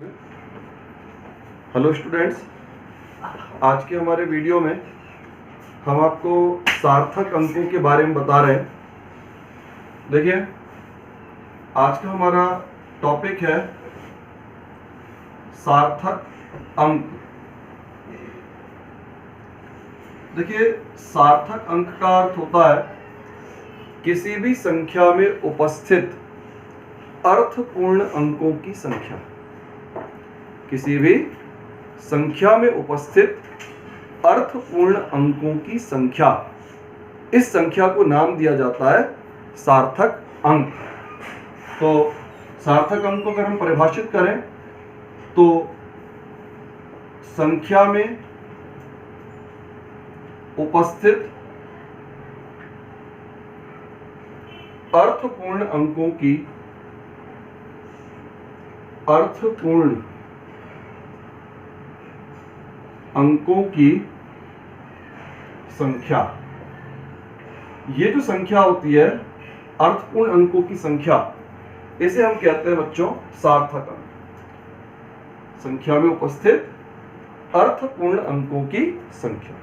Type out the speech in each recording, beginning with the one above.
Hello students, आज के हमारे वीडियो में हम आपको सार्थक अंकों के बारे में बता रहे हैं। देखिए, आज का हमारा टॉपिक है सार्थक अंक। देखिए, सार्थक अंक का अर्थ होता है किसी भी संख्या में उपस्थित अर्थपूर्ण अंकों की संख्या। किसी भी संख्या में उपस्थित अर्थपूर्ण अंकों की संख्या, इस संख्या को नाम दिया जाता है सार्थक अंक। तो सार्थक अंक को अगर हम परिभाषित करें तो संख्या में उपस्थित अर्थपूर्ण अंकों की संख्या। ये जो संख्या होती है अर्थपूर्ण अंकों की संख्या, इसे हम कहते हैं बच्चों सार्थक अंक। संख्या में उपस्थित अर्थपूर्ण अंकों की संख्या।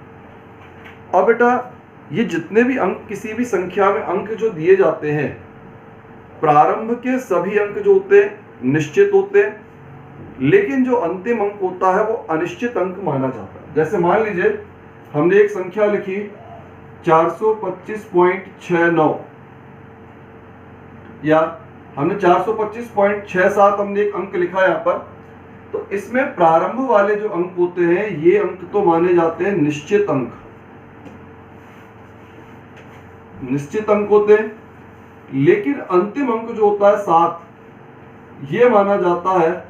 अब बेटा, ये जितने भी अंक, किसी भी संख्या में अंक जो दिए जाते हैं, प्रारंभ के सभी अंक जो होते हैं निश्चित होते हैं, लेकिन जो अंतिम अंक होता है वो अनिश्चित अंक माना जाता है। जैसे मान लीजिए हमने एक संख्या लिखी 425.69, या हमने 425.67 हमने एक अंक लिखा यहाँ पर। तो इसमें प्रारंभ वाले जो अंक होते हैं, ये अंक तो माने जाते हैं निश्चित अंक, निश्चित अंक होते हैं। लेकिन अंतिम अंक जो होता है 7, ये माना जाता है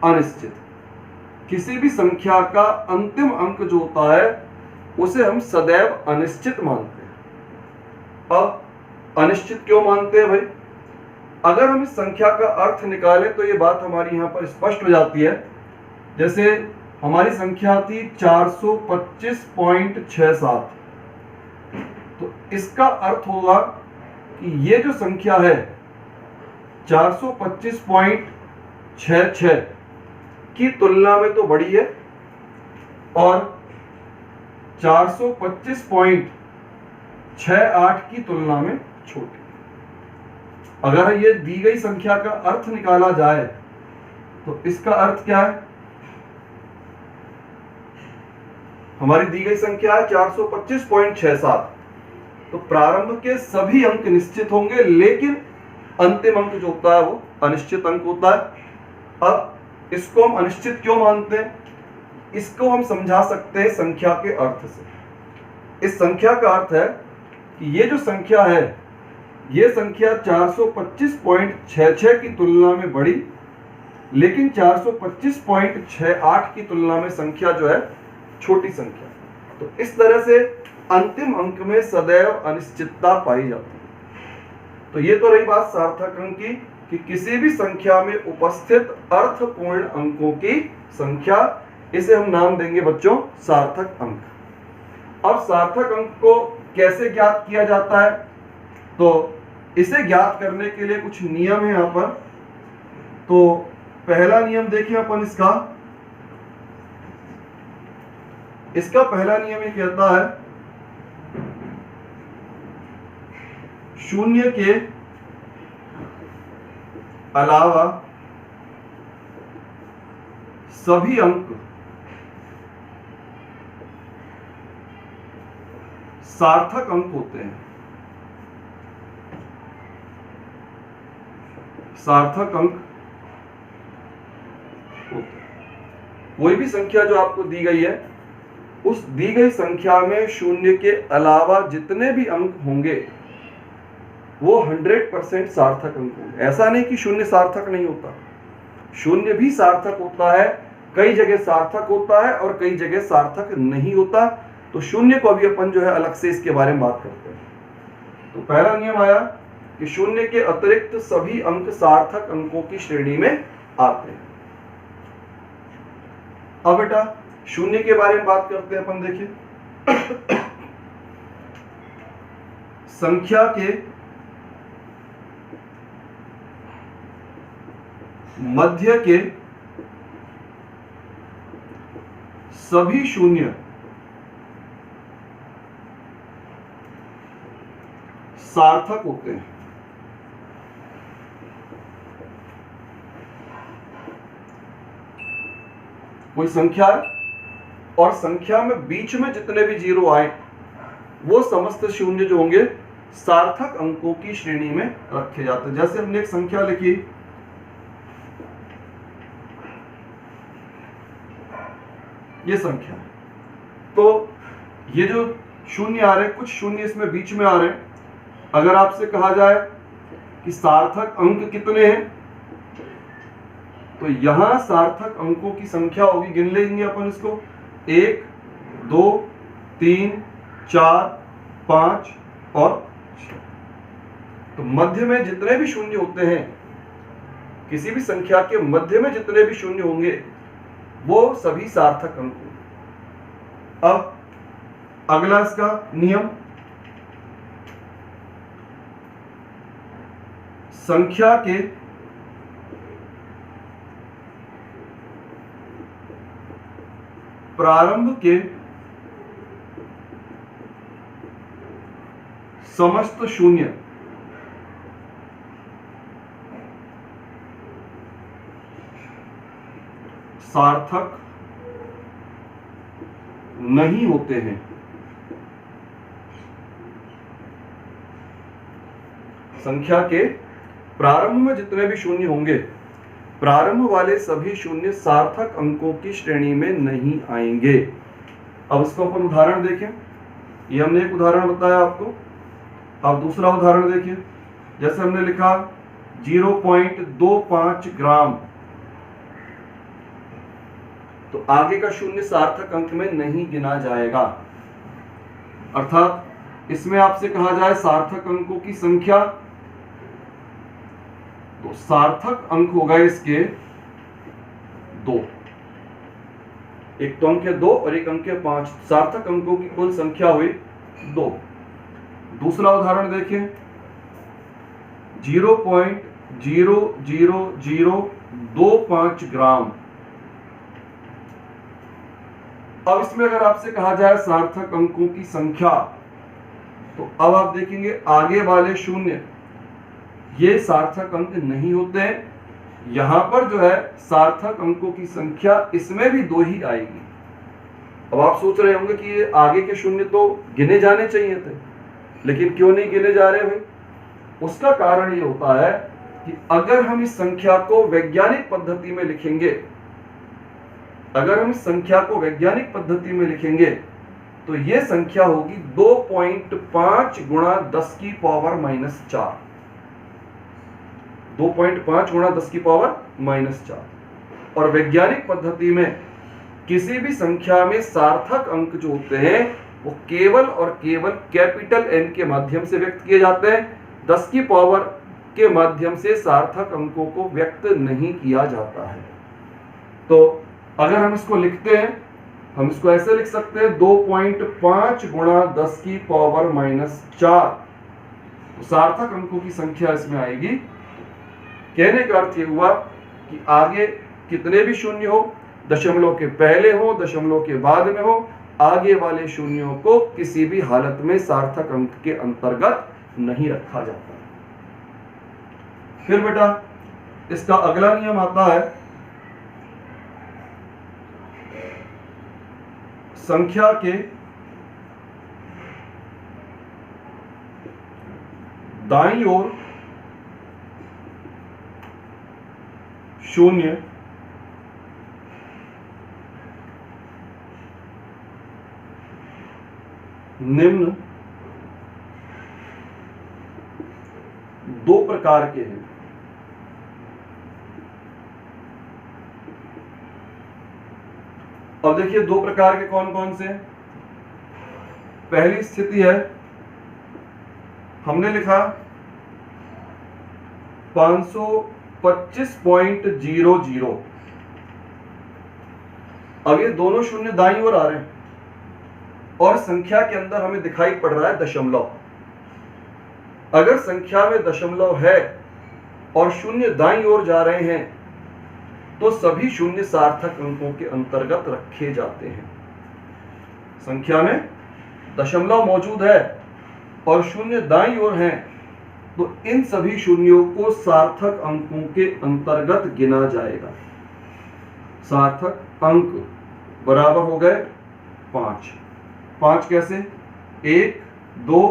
अनिश्चित। किसी भी संख्या का अंतिम अंक जो होता है उसे हम सदैव अनिश्चित मानते हैं। अब अनिश्चित क्यों मानते हैं भाई? अगर हम इस संख्या का अर्थ निकालें तो ये बात हमारी यहाँ पर स्पष्ट हो जाती है। जैसे हमारी संख्या थी 425.67, तो इसका अर्थ होगा कि ये जो संख्या है 425.66 की तुलना में तो बड़ी है और 425.68 की तुलना में छोटी। अगर ये दी गई संख्या का अर्थ निकाला जाए तो इसका अर्थ क्या है? हमारी दी गई संख्या है 425.67, तो प्रारंभ के सभी अंक निश्चित होंगे, लेकिन अंतिम अंक जो होता है वो अनिश्चित अंक होता है। अब इसको हम अनिश्चित क्यों मानते हैं? इसको हम समझा सकते हैं संख्या के अर्थ से। इस संख्या का अर्थ है कि ये जो संख्या है, ये संख्या 425.66 की तुलना में बड़ी, लेकिन 425.68 की तुलना में संख्या जो है छोटी संख्या। तो इस तरह से अंतिम अंक में सदैव अनिश्चितता पाई जाती है। तो ये तो रही बात सार्थक अंक की, कि किसी भी संख्या में उपस्थित अर्थपूर्ण अंकों की संख्या, इसे हम नाम देंगे बच्चों सार्थक अंक। अब सार्थक अंक को कैसे ज्ञात किया जाता है? तो इसे ज्ञात करने के लिए कुछ नियम है यहाँ पर। तो पहला नियम देखिए अपन इसका पहला नियम ये कहता है शून्य के अलावा सभी अंक सार्थक अंक होते हैं। सार्थक अंक होते हैं। कोई भी संख्या जो आपको दी गई है, उस दी गई संख्या में शून्य के अलावा जितने भी अंक होंगे वो 100% सार्थक अंक होंगे। ऐसा नहीं कि शून्य सार्थक नहीं होता, शून्य भी सार्थक होता है। कई जगह सार्थक होता है और कई जगह सार्थक नहीं होता। तो शून्य को अभी अपन जो है अलग से इसके बारे में बात करते हैं। तो पहला नियम आया कि शून्य के अतिरिक्त सभी अंक सार्थक अंकों की श्रेणी में आते हैं। अब बेटा शून्य के बारे में बात करते हैं अपन। देखिए, संख्या के मध्य के सभी शून्य सार्थक होते हैं। कोई संख्या है और संख्या में बीच में जितने भी जीरो आए वो समस्त शून्य जो होंगे सार्थक अंकों की श्रेणी में रखे जाते हैं। जैसे हमने एक संख्या लिखी, ये संख्या है, तो ये जो शून्य आ रहे हैं, कुछ शून्य इसमें बीच में आ रहे हैं। अगर आपसे कहा जाए कि सार्थक अंक कितने हैं, तो यहां सार्थक अंकों की संख्या होगी, गिन लेंगे अपन इसको, 1 2 3 4 5 और 6। तो मध्य में जितने भी शून्य होते हैं, किसी भी संख्या के मध्य में जितने भी शून्य होंगे वो सभी सार्थक अंक होंगे। अब अगला इसका नियम, संख्या के प्रारंभ के समस्त शून्य सार्थक नहीं होते हैं। संख्या के प्रारंभ में जितने भी शून्य होंगे, प्रारंभ वाले सभी शून्य सार्थक अंकों की श्रेणी में नहीं आएंगे। अब इसको अपन उदाहरण देखें। ये हमने एक उदाहरण बताया आपको। अब दूसरा उदाहरण देखिए। जैसे हमने लिखा 0.25 ग्राम, तो आगे का शून्य सार्थक अंक में नहीं गिना जाएगा। अर्थात इसमें आपसे कहा जाए सार्थक अंकों की संख्या, तो सार्थक अंक होगा इसके 2। एक तो अंक है 2 और एक अंक है 5। सार्थक अंकों की कुल संख्या हुई 2। दूसरा उदाहरण देखें, 0.00025 ग्राम। अब इसमें अगर आपसे कहा जाए सार्थक अंकों की संख्या, तो अब आप देखेंगे आगे वाले शून्य ये सार्थक अंक नहीं होते हैं। यहां पर जो है सार्थक अंकों की संख्या इसमें भी 2 ही आएगी। अब आप सोच रहे होंगे कि ये आगे के शून्य तो गिने जाने चाहिए थे, लेकिन क्यों नहीं गिने जा रहे भाई? उसका कारण ये होता है कि अगर हम इस संख्या को वैज्ञानिक पद्धति में लिखेंगे, तो ये संख्या होगी 2.5 गुणा 10 की पावर -4। 2.5 गुणा 10 की पावर -4। और वैज्ञानिक पद्धति में किसी भी संख्या में सार्थक अंक जो होते हैं वो केवल और केवल कैपिटल N के माध्यम से व्यक्त किए जाते हैं। 10 की पावर के माध्यम से सार्थक अंकों को व्यक्त नहीं किया जाता है। तो अगर हम इसको लिखते हैं, हम इसको ऐसे लिख सकते हैं 2.5 गुणा 10 की पावर -4। तो सार्थक अंकों की संख्या इसमें आएगी। कहने का अर्थ ये हुआ कि आगे कितने भी शून्य हो, दशमलव के पहले हो, दशमलव के बाद में हो, आगे वाले शून्यों को किसी भी हालत में सार्थक अंक के अंतर्गत नहीं रखा जाता। फिर बेटा इसका अगला नियम आता है, संख्या के दाईं ओर शून्य निम्न 2 प्रकार के हैं। अब देखिए 2 प्रकार के कौन कौन से हैं। पहली स्थिति है, हमने लिखा 525.00। अब ये दोनों शून्य दाईं ओर आ रहे हैं और संख्या के अंदर हमें दिखाई पड़ रहा है दशमलव। अगर संख्या में दशमलव है और शून्य दाईं ओर जा रहे हैं तो सभी शून्य सार्थक अंकों के अंतर्गत रखे जाते हैं। संख्या में दशमलव मौजूद है और शून्य दाईं ओर है, तो इन सभी शून्यों को सार्थक अंकों के अंतर्गत गिना जाएगा। सार्थक अंक बराबर हो गए 5। 5 कैसे? 1 2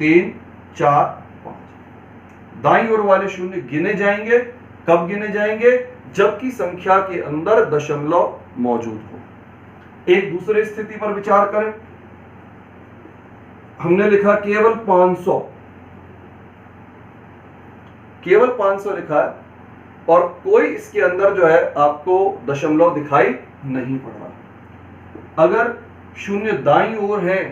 3 4 5। दाईं ओर वाले शून्य गिने जाएंगे। कब गिने जाएंगे? जबकि संख्या के अंदर दशमलव मौजूद हो। एक दूसरे स्थिति पर विचार करें। हमने लिखा केवल 500, केवल 500 लिखा है और कोई इसके अंदर जो है आपको दशमलव दिखाई नहीं पड़ रहा। अगर शून्य दाईं ओर है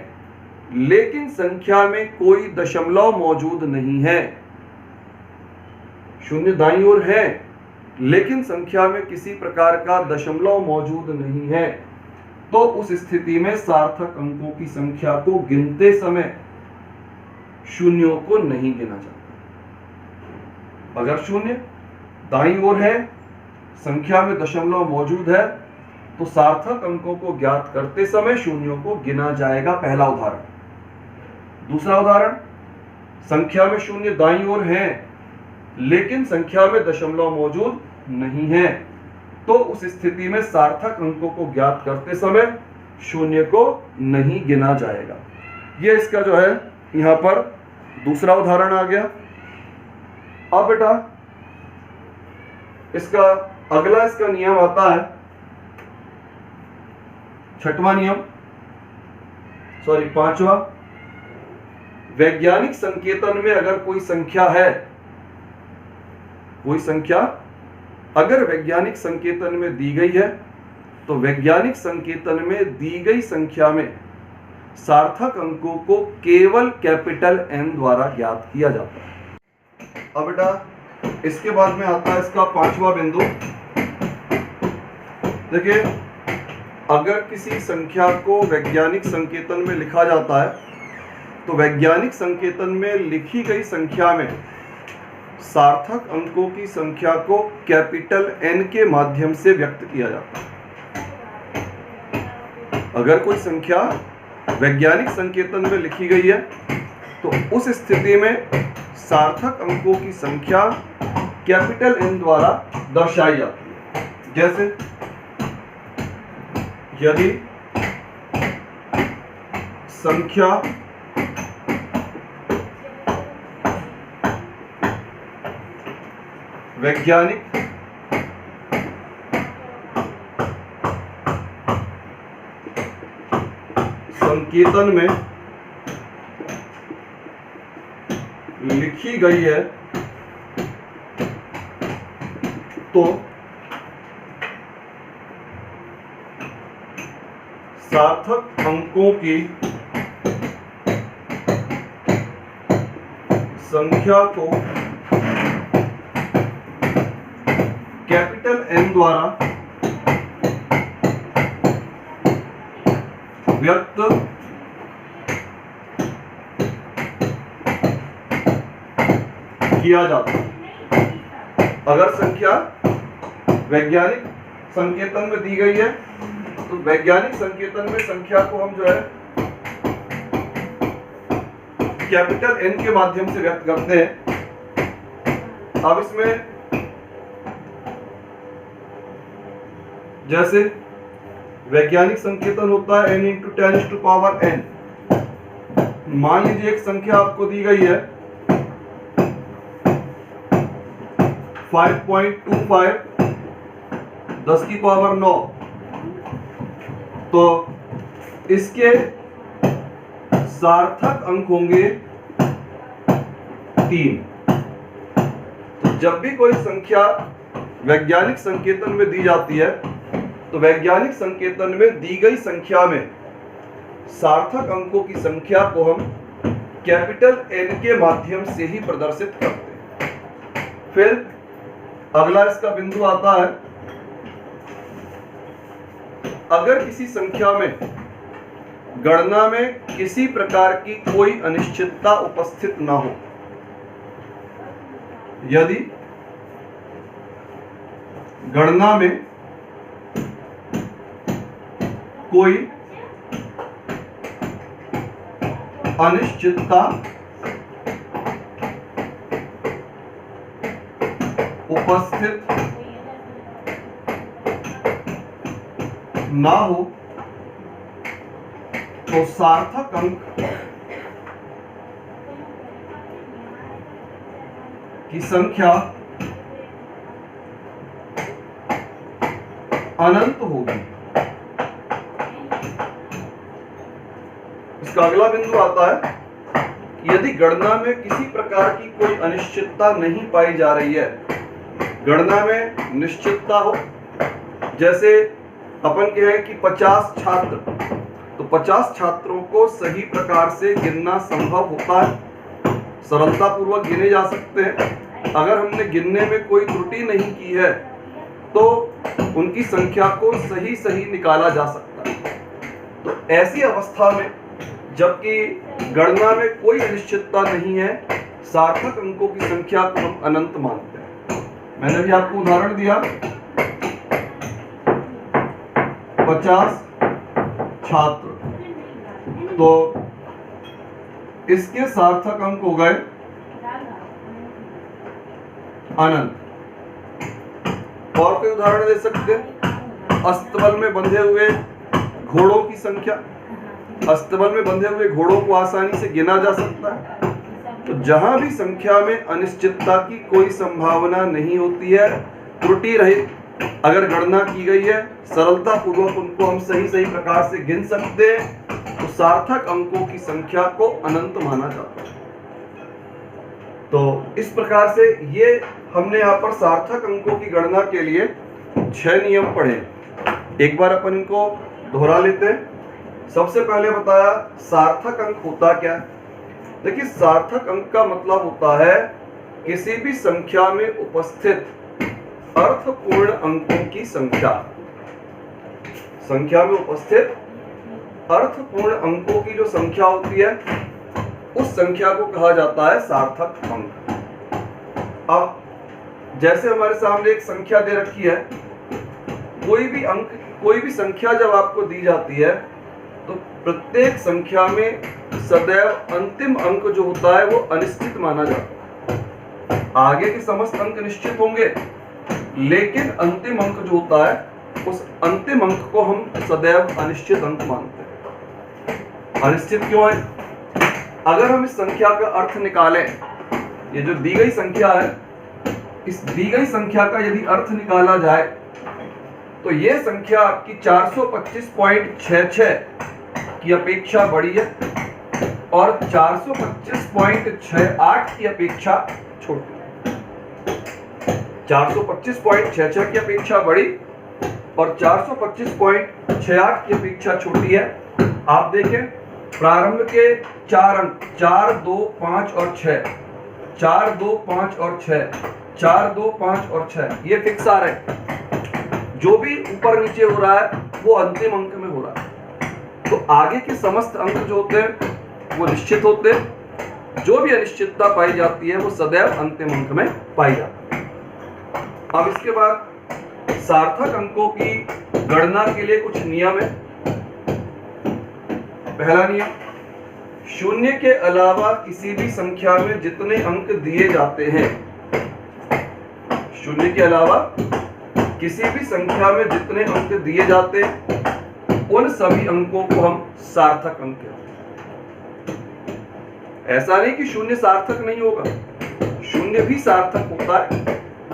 लेकिन संख्या में कोई दशमलव मौजूद नहीं है, शून्य दाईं ओर है लेकिन संख्या में किसी प्रकार का दशमलव मौजूद नहीं है, तो उस स्थिति में सार्थक अंकों की संख्या को गिनते समय शून्यों को नहीं गिना जाता। अगर शून्य दाईं ओर है, संख्या में दशमलव मौजूद है, तो सार्थक अंकों को ज्ञात करते समय शून्यों को गिना जाएगा। पहला उदाहरण। दूसरा उदाहरण, संख्या में शून्य दाईं ओर है लेकिन संख्या में दशमलव मौजूद नहीं है, तो उस स्थिति में सार्थक अंकों को ज्ञात करते समय शून्य को नहीं गिना जाएगा। ये इसका जो है यहां पर दूसरा उदाहरण आ गया। अब बेटा इसका अगला इसका नियम आता है, छठवां नियम, सॉरी पांचवा। वैज्ञानिक संकेतन में अगर कोई संख्या है, कोई संख्या अगर वैज्ञानिक संकेतन में दी गई है, तो वैज्ञानिक संकेतन में दी गई संख्या में सार्थक अंकों को केवल कैपिटल N द्वारा ज्ञात किया जाता है। अब बेटा इसके बाद में आता है इसका पांचवा बिंदु। देखिए, अगर किसी संख्या को वैज्ञानिक संकेतन में लिखा जाता है, तो वैज्ञानिक संकेतन में लिखी गई संख्या में सार्थक अंकों की संख्या को कैपिटल N के माध्यम से व्यक्त किया जाता है। अगर कोई संख्या वैज्ञानिक संकेतन में लिखी गई है, तो उस स्थिति में सार्थक अंकों की संख्या कैपिटल N द्वारा दर्शाई जाती है। जैसे यदि संख्या वैज्ञानिक संकेतन में लिखी गई है, तो सार्थक अंकों की संख्या को कैपिटल N द्वारा व्यक्त किया जाता है। अगर संख्या वैज्ञानिक संकेतन में दी गई है, तो वैज्ञानिक संकेतन में संख्या को हम जो है कैपिटल N के माध्यम से व्यक्त करते हैं। अब इसमें जैसे वैज्ञानिक संकेतन होता है n × 10⁻⁴n। मान लीजिए एक संख्या आपको दी गई है 5.25 10⁹ तो इसके सार्थक अंक होंगे 3। तो जब भी कोई संख्या वैज्ञानिक संकेतन में दी जाती है, तो वैज्ञानिक संकेतन में दी गई संख्या में सार्थक अंकों की संख्या को हम कैपिटल N के माध्यम से ही प्रदर्शित करते हैं। फिर अगला इसका बिंदु आता है, अगर किसी संख्या में गणना में किसी प्रकार की कोई अनिश्चितता उपस्थित ना हो, यदि गणना में कोई अनिश्चितता उपस्थित ना हो तो सार्थक अंक की संख्या अनंत होगी। इसका अगला बिंदु आता है कि यदि गणना में किसी प्रकार की कोई अनिश्चितता नहीं पाई जा रही है, गणना में निश्चितता हो, जैसे अपन कहें कि 50 छात्र, तो 50 छात्रों को सही प्रकार से गिनना संभव होता है, सरलता पूर्वक गिने जा सकते हैं। अगर हमने गिनने में कोई त्रुटि नहीं की है तो उनकी संख्या को सही सही निकाला जा सकता है। तो ऐसी अवस्था में जबकि गणना में कोई अनिश्चितता नहीं है, सार्थक अंकों की संख्या को हम अनंत मानते हैं। मैंने भी आपको उदाहरण दिया, 50 छात्र, तो इसके सार्थक अंक हो गए अनंत। और कोई उदाहरण दे सकते हैं, अस्तबल में बंधे हुए घोड़ों की संख्या, अस्तबल में बंधे हुए घोड़ों को आसानी से गिना जा सकता है। तो जहां भी संख्या में अनिश्चितता की कोई संभावना नहीं होती है, त्रुटि रहित अगर गणना की गई है, सरलता पूर्वक उनको हम सही सही प्रकार से गिन सकते हैं, तो सार्थक अंकों की संख्या को अनंत माना जाता है। तो इस प्रकार से ये हमने यहाँ पर सार्थक अंकों की गणना के लिए 6 नियम पढ़े। एक बार अपन इनको दोहरा लेते हैं। सबसे पहले बताया सार्थक अंक होता क्या है। देखिए, सार्थक अंक का मतलब होता है किसी भी संख्या में उपस्थित अर्थपूर्ण अंकों की संख्या। संख्या में उपस्थित अर्थपूर्ण अंकों की जो संख्या होती है, उस संख्या को कहा जाता है सार्थक अंक। अब जैसे हमारे सामने एक संख्या दे रखी है, कोई भी संख्या जब आपको दी जाती है तो प्रत्येक संख्या में सदैव अंतिम अंक जो होता है वो अनिश्चित माना जाता है। आगे के समस्त अंक निश्चित होंगे, लेकिन अंतिम अंक जो होता है, उस अंतिम अंक को हम सदैव अनिश्चित अंक मानते हैं। अनिश्चित क्यों है? अगर हम इस संख्या का अर्थ निकालें, ये जो दी गई संख्या है, इस दी गई संख्या का यदि अर्थ निकाला जाए तो ये संख्या आपकी 425.66 की अपेक्षा बड़ी है और 425.68 की अपेक्षा छोटी है। 425.66 की अपेक्षा बड़ी और 425.68 की अपेक्षा छोटी है। आप देखें, प्रारंभ के 4 अंक 4, 2, 5 और 6, 4, 2, 5 और 6, 4, 2, 5 और 6, ये फिक्स आ रहे हैं। जो भी ऊपर नीचे हो रहा है वो अंतिम अंक में हो रहा है। तो आगे के समस्त अंक जो होते हैं वो निश्चित होते हैं। जो भी अनिश्चितता पाई जाती है वो सदैव अंतिम अंक में पाई जाती है। अब इसके बाद सार्थक अंकों की गणना के लिए कुछ नियम है। पहला नियम, शून्य के अलावा किसी भी संख्या में जितने अंक दिए जाते हैं, शून्य के अलावा किसी भी संख्या में जितने अंक दिए जाते हैं, उन सभी अंकों को हम सार्थक अंक कहते हैं। ऐसा नहीं कि शून्य सार्थक नहीं होगा, शून्य भी सार्थक होता है,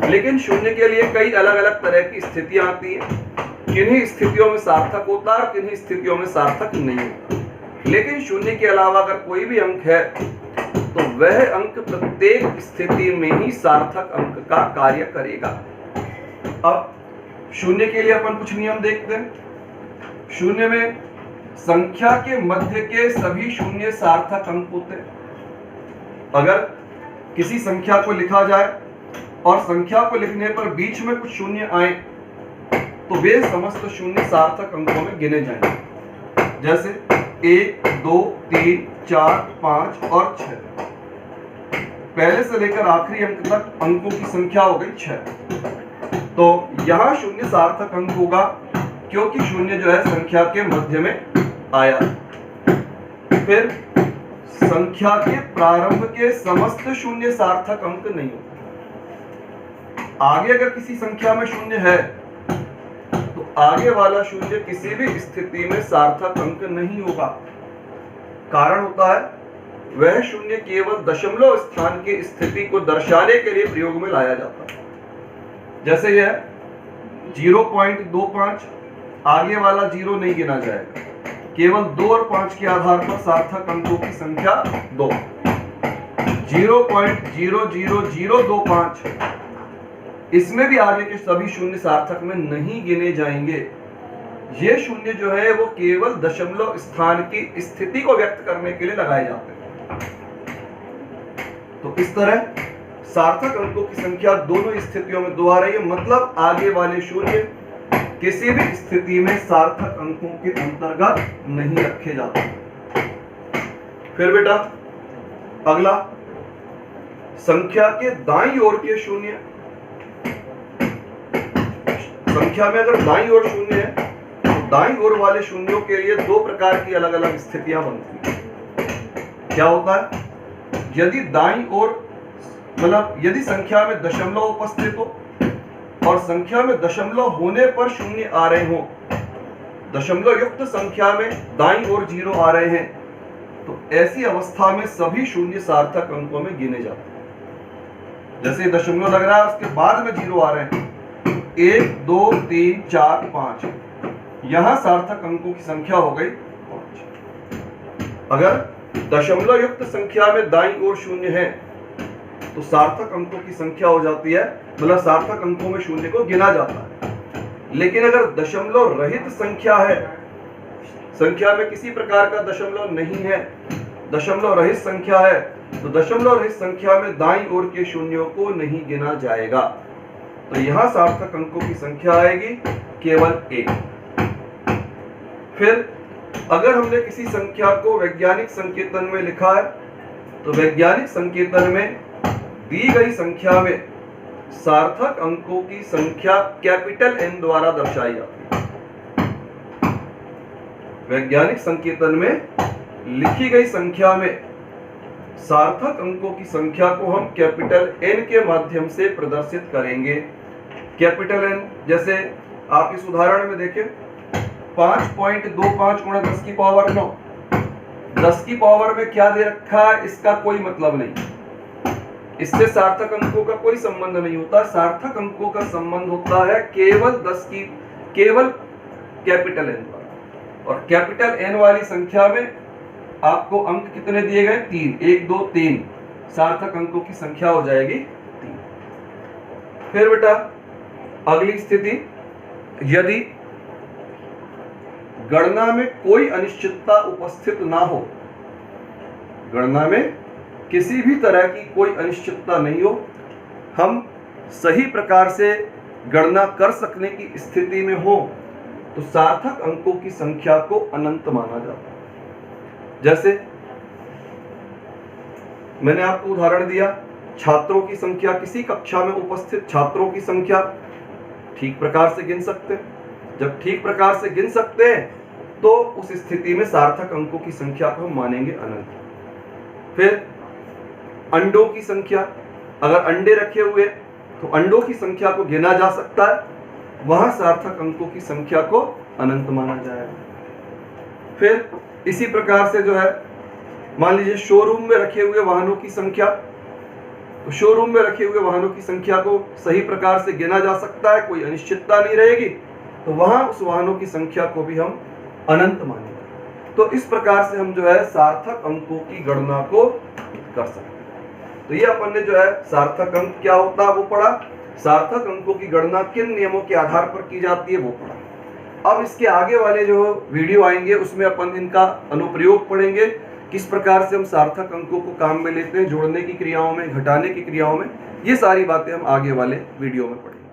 लेकिन शून्य के लिए कई अलग अलग तरह की स्थितियां आती हैं। किन्हीं स्थितियों में सार्थक होता है और किन्हीं स्थितियों में सार्थक नहीं होता। लेकिन शून्य के अलावा अगर कोई भी अंक है तो वह अंक प्रत्येक स्थिति में ही सार्थक अंक का कार्य करेगा। अब शून्य के लिए अपन कुछ नियम देखते हैं। शून्य में संख्या के मध्य के सभी शून्य सार्थक अंक होते हैं। अगर किसी संख्या को लिखा जाए और संख्या को लिखने पर बीच में कुछ शून्य आए तो वे समस्त शून्य सार्थक अंकों में गिने जाएंगे। जैसे 1, 2, 3, 4, 5 और 6। पहले से लेकर आखिरी अंक तक अंकों की संख्या हो गई 6। तो यहां शून्य सार्थक अंक होगा क्योंकि शून्य जो है संख्या के मध्य में आया। फिर संख्या के प्रारंभ के समस्त शून्य सार्थक अंक नहीं होते। आगे अगर किसी संख्या में शून्य है तो आगे वाला शून्य किसी भी स्थिति में सार्थक अंक नहीं होगा। कारण होता है वह शून्य केवल दशमलव स्थान की स्थिति को दर्शाने के लिए प्रयोग में लाया जाता है। जैसे यह 0.25, आगे वाला 0 नहीं गिना जाएगा, केवल 2 और 5 के आधार पर सार्थक अंकों की संख्या 2। 0.00025 इसमें भी आगे के सभी शून्य सार्थक में नहीं गिने जाएंगे। ये शून्य जो है वो केवल दशमलव स्थान की स्थिति को व्यक्त करने के लिए लगाए जाते हैं। तो इस तरह सार्थक अंकों की संख्या दोनों स्थितियों में 2 आ रही है, मतलब आगे वाले शून्य किसी भी स्थिति में सार्थक अंकों के अंतर्गत नहीं रखे जाते। फिर बेटा अगला, संख्या के दाईं ओर के शून्य। संख्या में अगर दाईं ओर शून्य है तो दाईं ओर वाले शून्यों के लिए 2 प्रकार की अलग अलग स्थितियां बनती हैं। क्या होता है, यदि दाईं ओर मतलब यदि संख्या में दशमलव उपस्थित हो और संख्या में दशमलव होने पर शून्य आ रहे हो, दशमलव युक्त संख्या में दाईं ओर 0 आ रहे हैं, तो ऐसी अवस्था में सभी शून्य सार्थक अंकों में गिने जाते हैं। जैसे दशमलव लग रहा है उसके बाद में 0 आ रहे हैं, 1 2 3 4 5, यहां सार्थक अंकों की संख्या हो गई 5। अगर दशमलव युक्त संख्या में दाईं ओर शून्य है तो सार्थक अंकों की संख्या हो जाती है, मतलब सार्थक अंकों में शून्य को गिना जाता है। लेकिन अगर दशमलव रहित संख्या है, संख्या में किसी प्रकार का दशमलव नहीं है, दशमलव रहित संख्या है, तो दशमलव रहित संख्या में दाईं ओर के शून्यों को नहीं गिना जाएगा। तो यहां सार्थक अंकों की संख्या आएगी केवल 1। फिर अगर हमने किसी संख्या को वैज्ञानिक संकेतन में लिखा है तो वैज्ञानिक संकेतन में दी गई संख्या में सार्थक अंकों की संख्या कैपिटल N द्वारा दर्शाई जाती है। वैज्ञानिक संकेतन में लिखी गई संख्या में सार्थक अंकों की संख्या को हम कैपिटल N के माध्यम से प्रदर्शित करेंगे। कैपिटल N जैसे आप इस उदाहरण में देखें, 5.25 गुणा 10 की पावर 9। 10 की पावर में क्या दे रखा है इसका कोई मतलब नहीं, इससे सार्थक अंकों का कोई संबंध नहीं होता। सार्थक अंकों का संबंध होता है केवल कैपिटल N द्वारा, और कैपिटल N वाली संख्या में आपको अंक कितने दिए गए, 3, 1 2 3, सार्थक अंकों की संख्या हो जाएगी 3। फिर बेटा अगली स्थिति, यदि गणना में कोई अनिश्चितता उपस्थित ना हो, गणना में किसी भी तरह की कोई अनिश्चितता नहीं हो, हम सही प्रकार से गणना कर सकने की स्थिति में हो, तो सार्थक अंकों की संख्या को अनंत माना जाता है। जैसे मैंने आपको उदाहरण दिया, छात्रों की संख्या, किसी कक्षा में उपस्थित छात्रों की संख्या ठीक प्रकार से गिन सकते हैं। जब ठीक प्रकार से गिन सकते हैं तो उस स्थिति में सार्थक अंकों की संख्या को हम मानेंगे अनंत। फिर अंडों की संख्या, अगर अंडे रखे हुए तो अंडों की संख्या को गिना जा सकता है, वहां सार्थक अंकों की संख्या को अनंत माना जाएगा। फिर इसी प्रकार से जो है, मान लीजिए शोरूम में रखे हुए वाहनों की संख्या, तो शोरूम में रखे हुए वाहनों की संख्या को सही प्रकार से गिना जा सकता है, कोई अनिश्चितता नहीं रहेगी, तो वहां उस वाहनों की संख्या को भी हम अनंत मानेंगे। तो इस प्रकार से हम जो है सार्थक अंकों की गणना को कर सकते हैं। तो ये अपन ने जो है सार्थक अंक क्या होता है वो पढ़ा, सार्थक अंकों की गणना किन नियमों के आधार पर की जाती है वो पढ़ा। अब इसके आगे वाले जो वीडियो आएंगे उसमें अपन इनका अनुप्रयोग पढ़ेंगे, किस प्रकार से हम सार्थक अंकों को काम में लेते हैं, जोड़ने की क्रियाओं में, घटाने की क्रियाओं में। ये सारी बातें हम आगे वाले वीडियो में पढ़ेंगे।